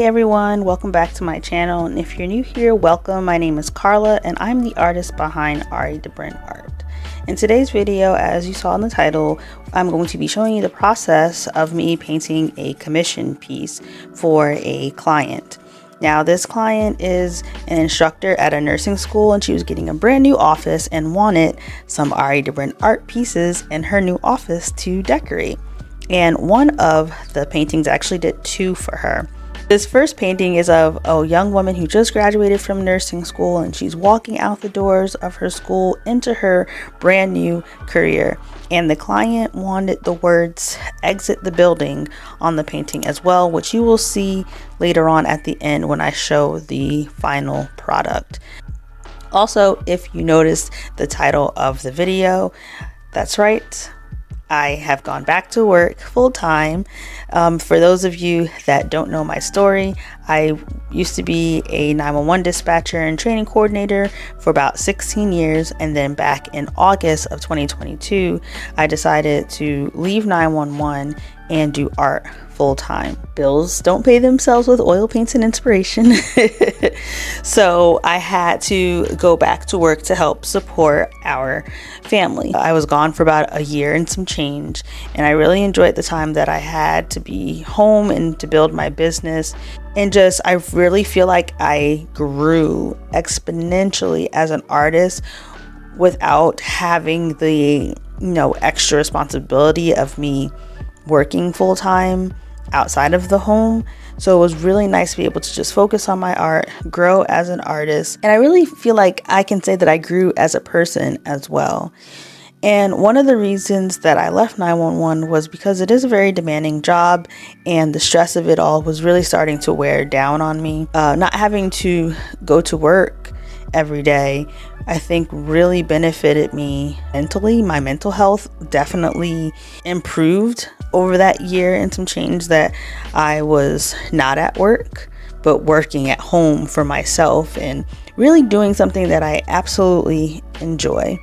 everyone, welcome back to my channel, and if you're new here, welcome. My name is Carla and I'm the artist behind Arie Debren art. In today's video, as you saw in the title, I'm going to be showing you the process of me painting a commission piece for a client. Now, this client is an instructor at a nursing school, and she was getting a brand new office and wanted some Arie Debren art pieces in her new office to decorate. And one of the paintings actually did two for her. This first painting is of a young woman who just graduated from nursing school, and she's walking out the doors of her school into her brand new career. And the client wanted the words "exit the building" on the painting as well, which you will see later on at the end when I show the final product. Also, if you noticed the title of the video, that's right, I have gone back to work full time. For those of you that don't know my story, I used to be a 911 dispatcher and training coordinator for about 16 years. And then back in August of 2022, I decided to leave 911 and do art full time. Bills don't pay themselves with oil paints and inspiration. So I had to go back to work to help support our family. I was gone for about a year and some change, and I really enjoyed the time that I had to be home and to build my business. And I really feel like I grew exponentially as an artist without having the extra responsibility of me working full time outside of the home. So it was really nice to be able to just focus on my art, grow as an artist, and I really feel like I can say that I grew as a person as well. And one of the reasons that I left 911 was because it is a very demanding job, and the stress of it all was really starting to wear down on me. Not having to go to work every day, I think, really benefited me mentally. My mental health definitely improved over that year and some change that I was not at work, but working at home for myself and really doing something that I absolutely enjoy.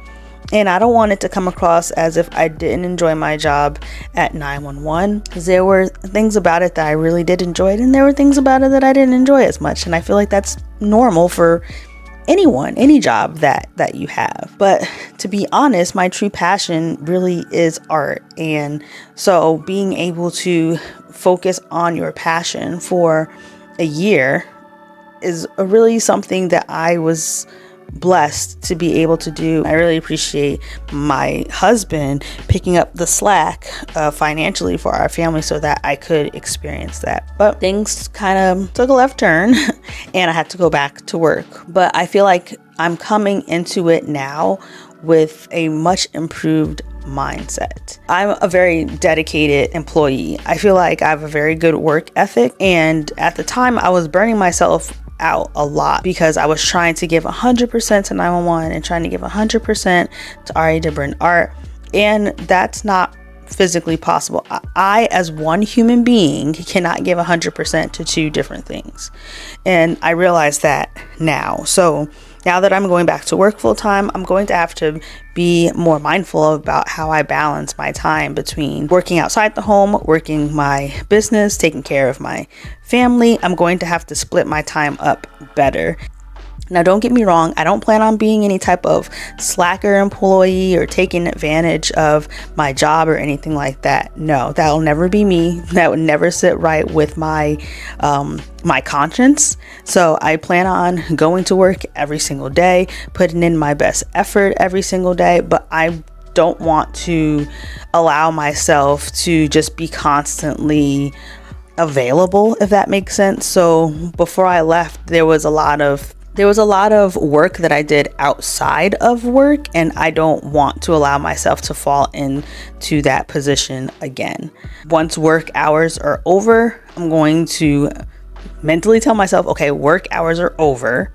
And I don't want it to come across as if I didn't enjoy my job at 911, because there were things about it that I really did enjoy it, and there were things about it that I didn't enjoy as much. And I feel like that's normal for any job that you have. But to be honest, my true passion really is art. And so being able to focus on your passion for a year is really something that I was blessed to be able to do. I really appreciate my husband picking up the slack financially for our family so that I could experience that. But things kind of took a left turn and I had to go back to work. But I feel like I'm coming into it now with a much improved mindset. I'm a very dedicated employee. I feel like I have a very good work ethic, and at the time I was burning myself out a lot because I was trying to give 100% to 911 and trying to give 100% to Arie Debren art, and that's not physically possible. I as one human being cannot give 100% to two different things, and I realize that now. So now that I'm going back to work full time, I'm going to have to be more mindful about how I balance my time between working outside the home, working my business, taking care of my family. I'm going to have to split my time up better. Now, don't get me wrong, I don't plan on being any type of slacker employee or taking advantage of my job or anything like that. No, that'll never be me. That would never sit right with my conscience. So I plan on going to work every single day, putting in my best effort every single day, but I don't want to allow myself to just be constantly available, if that makes sense. So before I left, there was a lot of work that I did outside of work, and I don't want to allow myself to fall into that position again. Once work hours are over, I'm going to mentally tell myself, okay, work hours are over.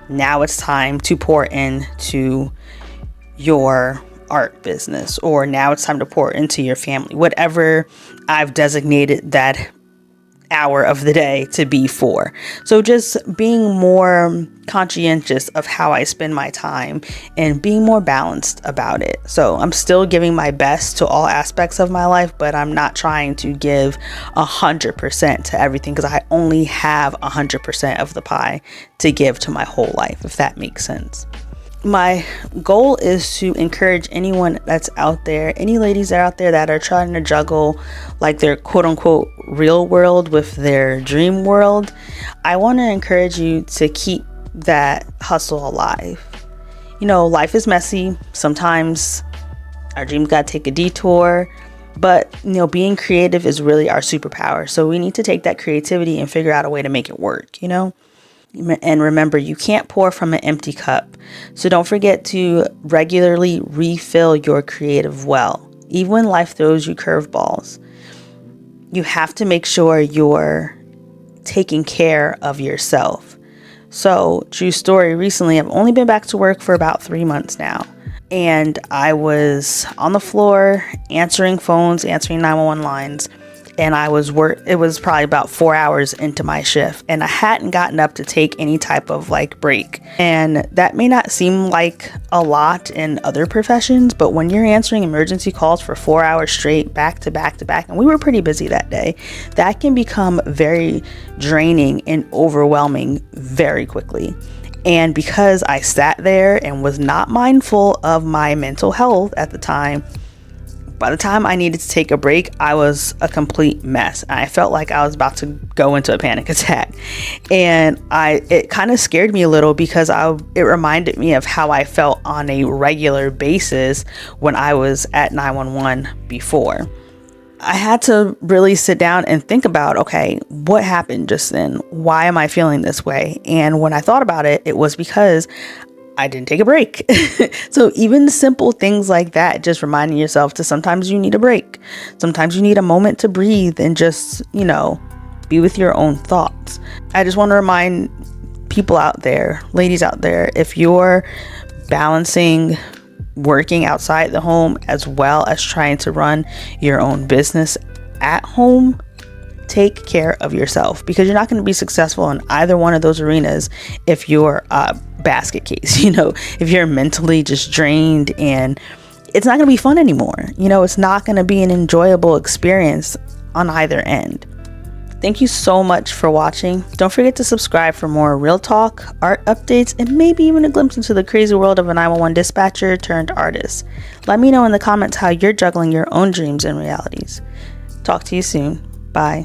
Now it's time to pour into your art business, or now it's time to pour into your family, whatever I've designated that hour of the day to be for. So just being more conscientious of how I spend my time and being more balanced about it. So I'm still giving my best to all aspects of my life, but I'm not trying to give 100% to everything, because I only have 100% of the pie to give to my whole life, if that makes sense. My goal is to encourage anyone that's out there, any ladies out there that are trying to juggle like their quote unquote real world with their dream world. I want to encourage you to keep that hustle alive. You know, life is messy. Sometimes our dreams got to take a detour, but you know, being creative is really our superpower. So we need to take that creativity and figure out a way to make it work, you know? And remember, you can't pour from an empty cup. So don't forget to regularly refill your creative well. Even when life throws you curveballs, you have to make sure you're taking care of yourself. So, true story, recently I've only been back to work for about 3 months now. And I was on the floor answering phones, answering 911 lines. And it was probably about 4 hours into my shift, and I hadn't gotten up to take any type of like break. And that may not seem like a lot in other professions, but when you're answering emergency calls for 4 hours straight, back to back to back, and we were pretty busy that day, that can become very draining and overwhelming very quickly. And because I sat there and was not mindful of my mental health at the time, by the time I needed to take a break, I was a complete mess. I felt like I was about to go into a panic attack. And it kind of scared me a little, because it reminded me of how I felt on a regular basis when I was at 911 before. I had to really sit down and think about, okay, what happened just then? Why am I feeling this way? And when I thought about it, it was because I didn't take a break. So even simple things like that, just reminding yourself to sometimes you need a break. Sometimes you need a moment to breathe and just, you know, be with your own thoughts. I just want to remind people out there, ladies out there, if you're balancing working outside the home as well as trying to run your own business at home, take care of yourself, because you're not going to be successful in either one of those arenas if you're a basket case. You know, if you're mentally just drained, and it's not going to be fun anymore. You know, it's not going to be an enjoyable experience on either end. Thank you so much for watching. Don't forget to subscribe for more real talk, art updates, and maybe even a glimpse into the crazy world of a 911 dispatcher turned artist. Let me know in the comments how you're juggling your own dreams and realities. Talk to you soon. Bye.